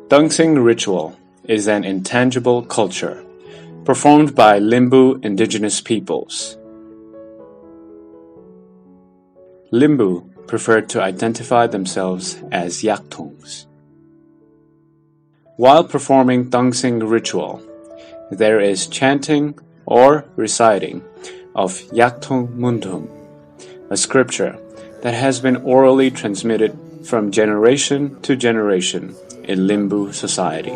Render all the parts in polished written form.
Dancing ritual is an intangible culture performed by limbu indigenous peoples. Limbu prefer to identify themselves as Yakthungs. While performing dancing ritual, there is chanting or reciting of Yakthung mundhum, a scripture that has been orally transmitted from generation to generation in limbu society.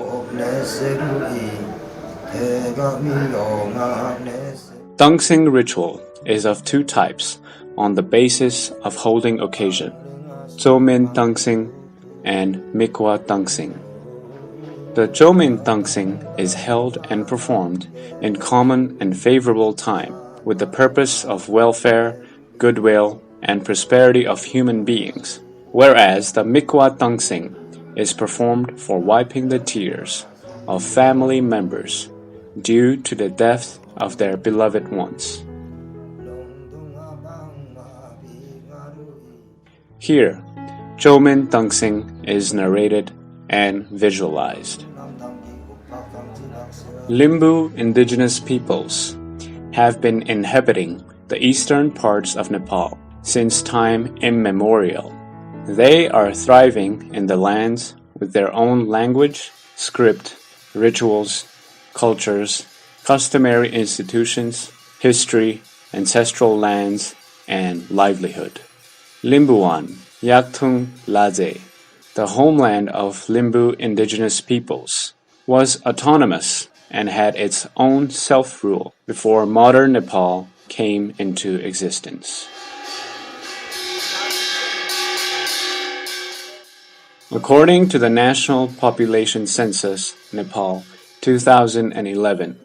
Dancing ritual is of two types on the basis of holding occasion, Zhoumin dancing and Mikwa dancing. The Zhoumin dancing is held and performed in common and favorable time with the purpose of welfare, goodwill, and prosperity of human beings, whereas the Mikwa dancing is performed for wiping the tears of family members due to the death of their beloved ones. Here, Zhoumin dancing is narrated and visualized. Limbu indigenous peoples have been inhabiting the eastern parts of Nepal since time immemorial. They are thriving in the lands with their own language, script, rituals, cultures, customary institutions, history, ancestral lands, and livelihood. Limbuan, Yakthung Laze, the homeland of Limbu indigenous peoples, was autonomous and had its own self-rule before modern Nepal came into existence. According to the National Population Census, Nepal, 2011,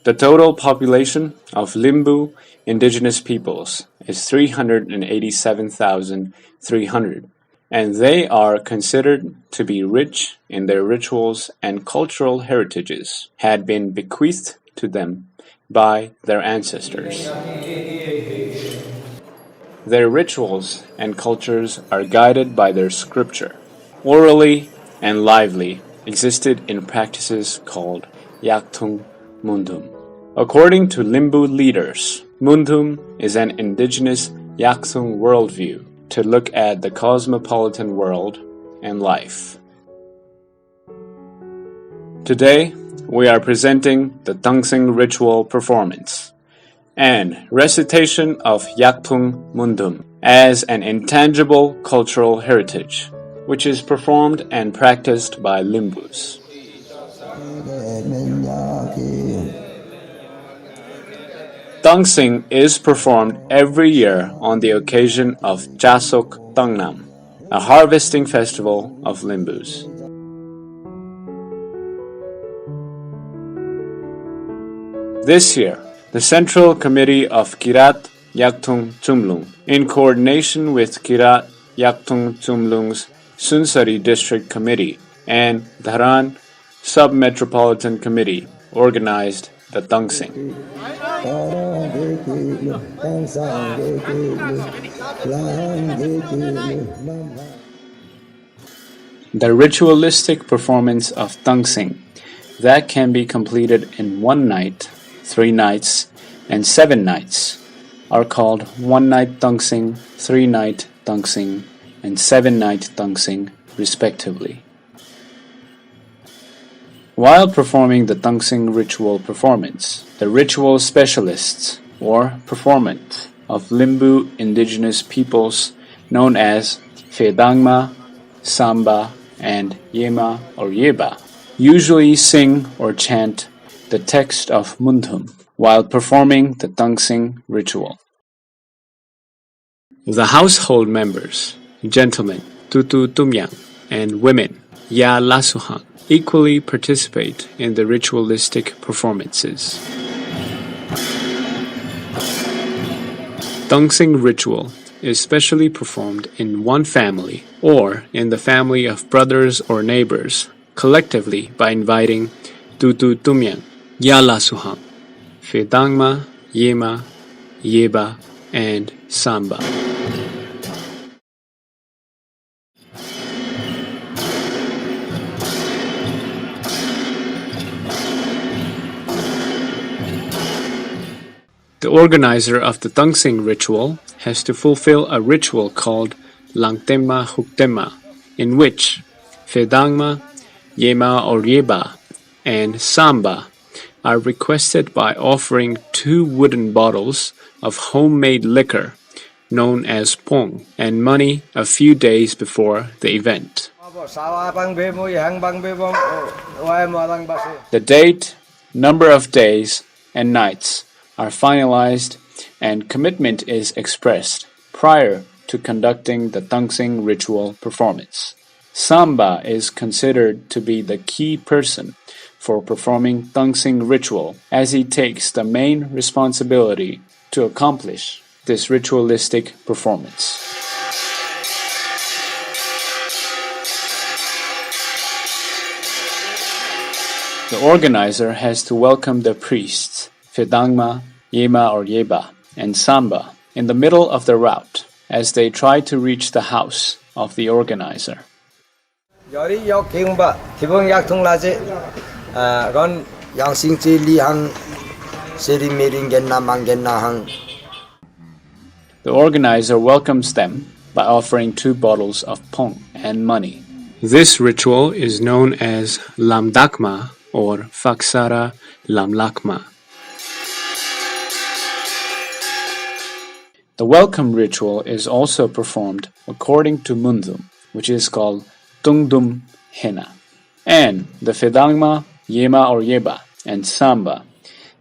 the total population of Limbu indigenous peoples is 387,300, and they are considered to be rich in their rituals and cultural heritages had been bequeathed to them by their ancestors. Their rituals and cultures are guided by their scripture, orally and lively, existed in practices called Yakthung mundhum. According to Limbu leaders, mundhum is an indigenous Yakthung worldview to look at the cosmopolitan world and life. Today, we are presenting the dancing ritual performance and recitation of Yakthung mundhum as an intangible cultural heritage, which is performed and practiced by Limbus. Dancing is performed every year on the occasion of Jasok Tangnam, a harvesting festival of Limbus. This year, the Central Committee of Kirat Yakthung Chumlung, in coordination with Kirat Yakthung Chumlung's Sunsari District Committee and Dharan Sub-Metropolitan Committee, organized the dancing. The ritualistic performance of dancing that can be completed in 1 night, 3 nights, and 7 nights are called 1-night dancing, 3-night dancing, and 7-night dancing, respectively. While performing the dancing ritual performance, the ritual specialists or performant of Limbu indigenous peoples known as Phedangma, Samba, and Yema or Yeba usually sing or chant the text of mundhum while performing the dancing ritual. The household members, gentlemen, Tutu Tumyang, and women, Ya Lasuhang, equally participate in the ritualistic performances. Dancing ritual is specially performed in one family or in the family of brothers or neighbors, collectively by inviting Tutu Tumyang, Ya Lasuhang, Phedangma, Yema, Yeba, and Samba. The organizer of the dancing ritual has to fulfill a ritual called Langtema Huktema, in which Vedangma, Yema or Yeba, and Samba are requested by offering 2 wooden bottles of homemade liquor known as pong and money a few days before the event. The date, number of days, and nights are finalized and commitment is expressed prior to conducting the dancing ritual performance. Samba is considered to be the key person for performing dancing ritual as he takes the main responsibility to accomplish this ritualistic performance. The organizer has to welcome the priests, Vedangma, Yema or Yeba, and Samba in the middle of the route as they try to reach the house of the organizer. The organizer welcomes them by offering 2 bottles of pong and money. This ritual is known as Lamdakma or Faksara Lamlakma. The welcome ritual is also performed according to mundhum, which is called Tungdum Hena, and the Vedangma, Yema or Yeba, and Samba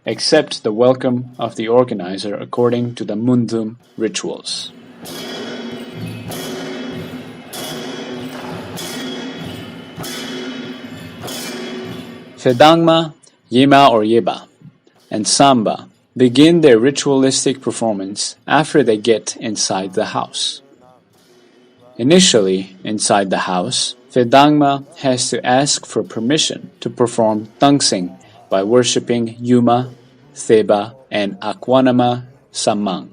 accept the welcome of the organizer according to the mundhum rituals. Vedangma, Yema or Yeba, and Samba begin their ritualistic performance after they get inside the house. Initially, inside the house, Vedangma has to ask for permission to perform dancing by worshipping Yuma, Theba, and Akwanama Sammang.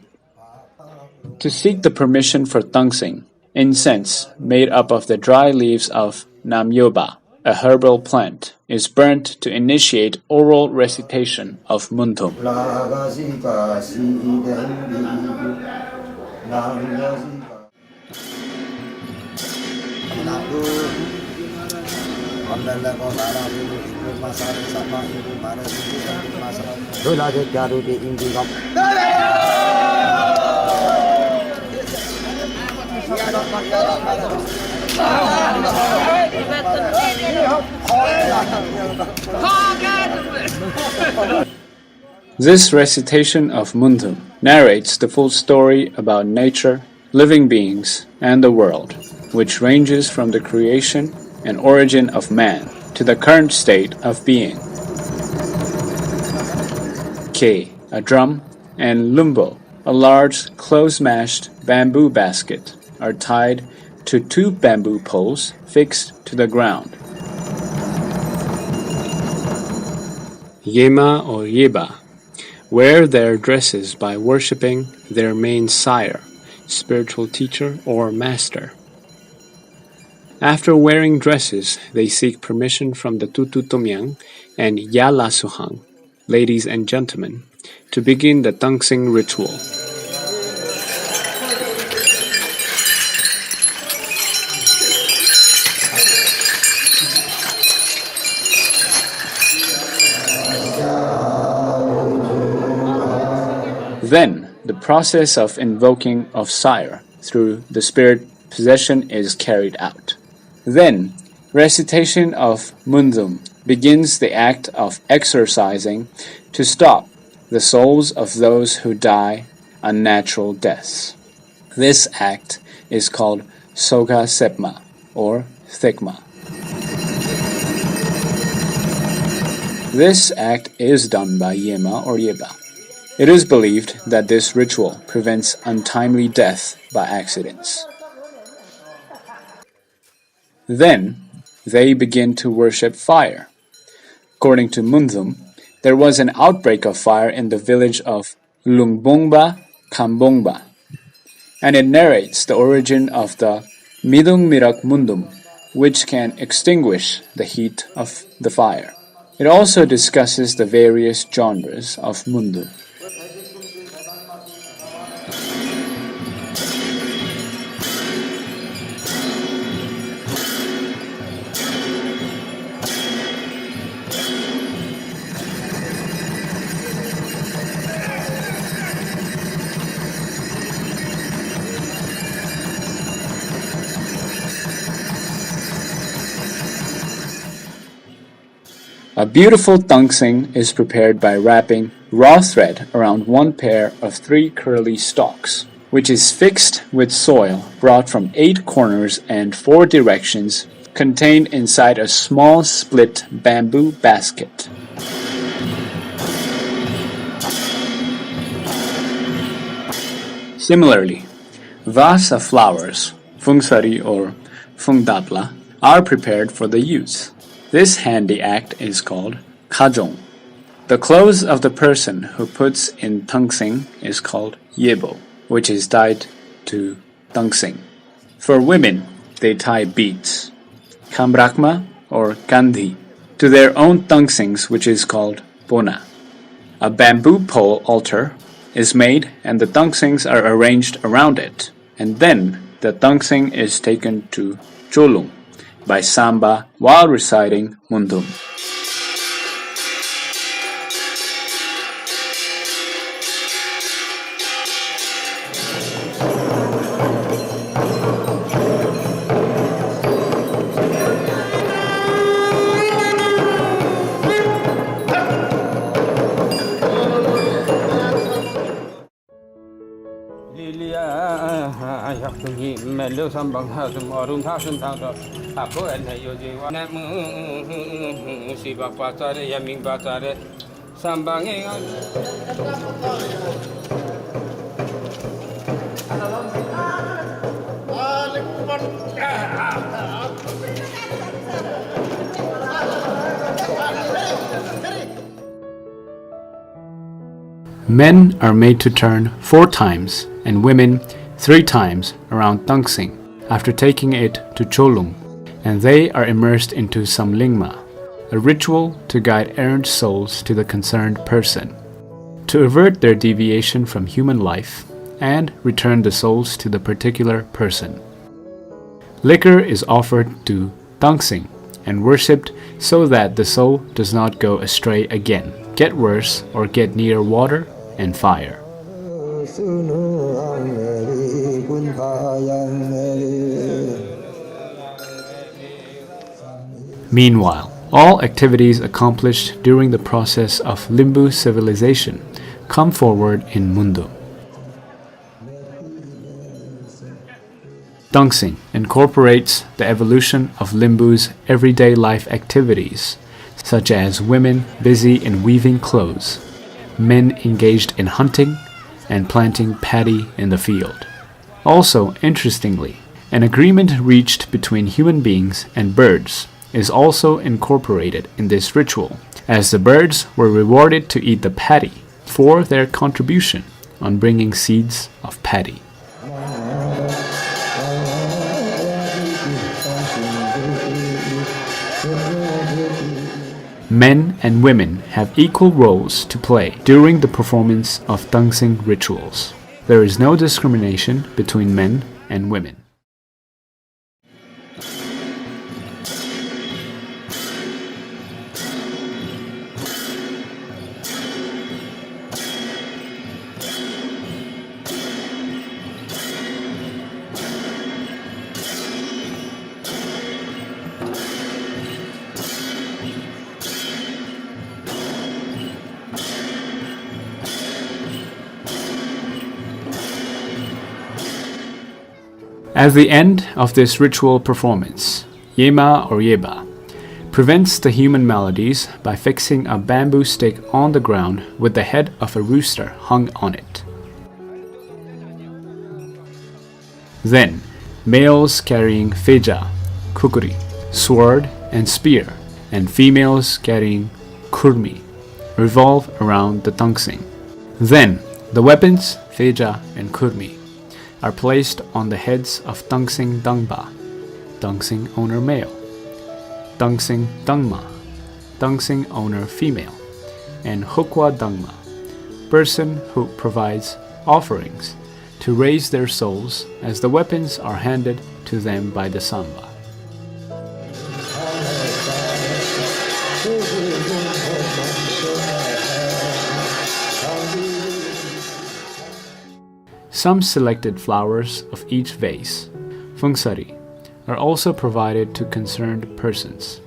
To seek the permission for dancing, incense made up of the dry leaves of Namyoba, a herbal plant, is burnt to initiate oral recitation of mundhum. This recitation of mundhum narrates the full story about nature, living beings, and the world, which ranges from the creation and origin of man to the current state of being. Ke, a drum, and limbu, a large close-mashed bamboo basket, are tied to 2 bamboo poles fixed to the ground. Yema or Yeba wear their dresses by worshipping their main sire, spiritual teacher or master. After wearing dresses, they seek permission from the Tututumyang and Yalasuhang, ladies and gentlemen, to begin the dancing ritual. Then, the process of invoking of sire through the spirit possession is carried out. Then, recitation of mundhum begins the act of exorcising to stop the souls of those who die unnatural deaths. This act is called Soga Sepma or Thikma. This act is done by Yema or Yeba. It is believed that this ritual prevents untimely death by accidents. Then, they begin to worship fire. According to mundhum, there was an outbreak of fire in the village of Lungbongba, Kambongba, and it narrates the origin of the Midung Mirak Mundum, which can extinguish the heat of the fire. It also discusses the various genres of mundum. A beautiful tungsing is prepared by wrapping raw thread around one pair of 3 curly stalks, which is fixed with soil brought from 8 corners and 4 directions, contained inside a small split bamboo basket. Similarly, vasa flowers, fungsari or fungdapla, are prepared for the use. This handy act is called kajong. The clothes of the person who puts in tungsing is called yebo, which is tied to tungsing. For women, they tie beads, kambrakma or kandi, to their own tungsings, which is called bona. A bamboo pole altar is made and the tungsings are arranged around it, and then the tungsing is taken to cholung by samba while reciting mundhum. Yakthung melu sambang hasum arum hasum thangso apo ene yoji wa namu siva pasare yaming pasare sambange Men are made to turn 4 times and women 3 times around tungsing after taking it to cholung, and they are immersed into some lingma, a ritual to guide errant souls to the concerned person, to avert their deviation from human life and return the souls to the particular person. Liquor is offered to tungsing and worshipped so that the soul does not go astray again, get worse, or get near water and fire. Meanwhile, all activities accomplished during the process of limbu civilization come forward in mundhum. Tungsing incorporates the evolution of limbu's everyday life activities, such as women busy in weaving clothes, men engaged in hunting, and planting paddy in the field. Also, interestingly, an agreement reached between human beings and birds is also incorporated in this ritual, as the birds were rewarded to eat the paddy for their contribution on bringing seeds of paddy. Men and women have equal roles to play during the performance of tungsing rituals. There is no discrimination between men and women. At the end of this ritual performance, Yema or Yeba prevents the human maladies by fixing a bamboo stick on the ground with the head of a rooster hung on it. Then, males carrying feja, kukuri, sword and spear, and females carrying kurmi revolve around the tungsing. Then, the weapons, feja and kurmi, are placed on the heads of tungsing dangba, tungsing owner male, tungsing dangma, tungsing owner female, and hukwa dangma, person who provides offerings to raise their souls, as the weapons are handed to them by the samba. Some selected flowers of each vase, fungsari, are also provided to concerned persons.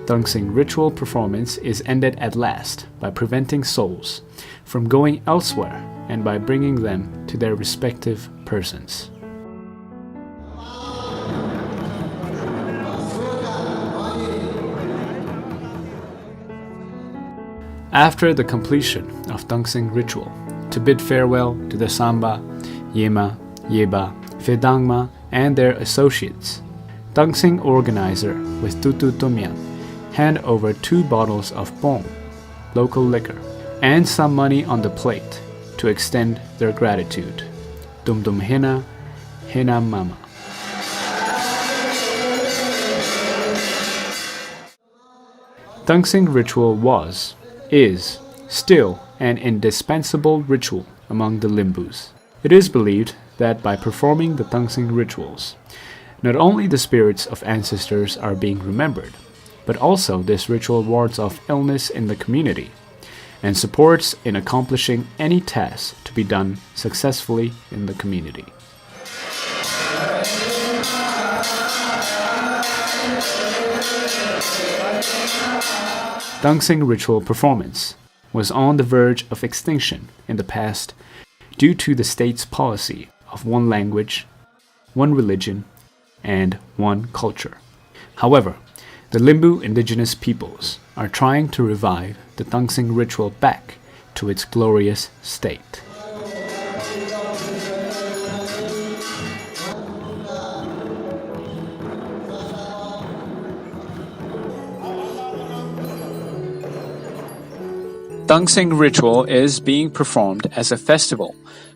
Dancing ritual performance is ended at last by preventing souls from going elsewhere and by bringing them to their respective persons. After the completion of dancing ritual, to bid farewell to the Samba, Yema, Yeba, Vedangma, and their associates, dancing organizer with Tutu Tomyang hand over 2 bottles of bong, local liquor, and some money on the plate to extend their gratitude. Dum Dum Hina, Hina Mama. Dancing ritual was, is, still an indispensable ritual among the limbus. It is believed that by performing the dancing rituals, not only the spirits of ancestors are being remembered, but also this ritual wards off illness in the community and supports in accomplishing any task to be done successfully in the community. Dancing ritual performance was on the verge of extinction in the past due to the state's policy of one language, one religion, and one culture. However, the Limbu indigenous peoples are trying to revive the dancing ritual back to its glorious state. Dancing ritual is being performed as a festival,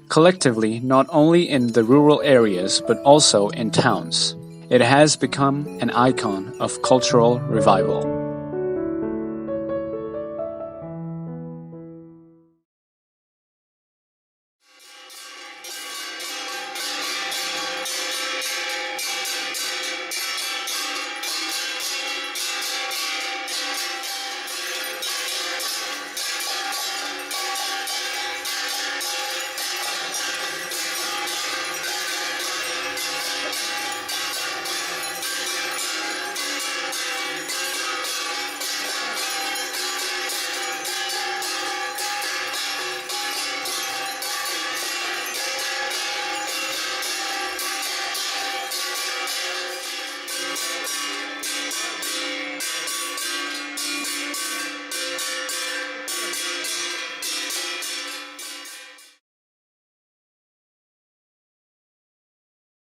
collectively not only in the rural areas but also in towns. It has become an icon of cultural revival.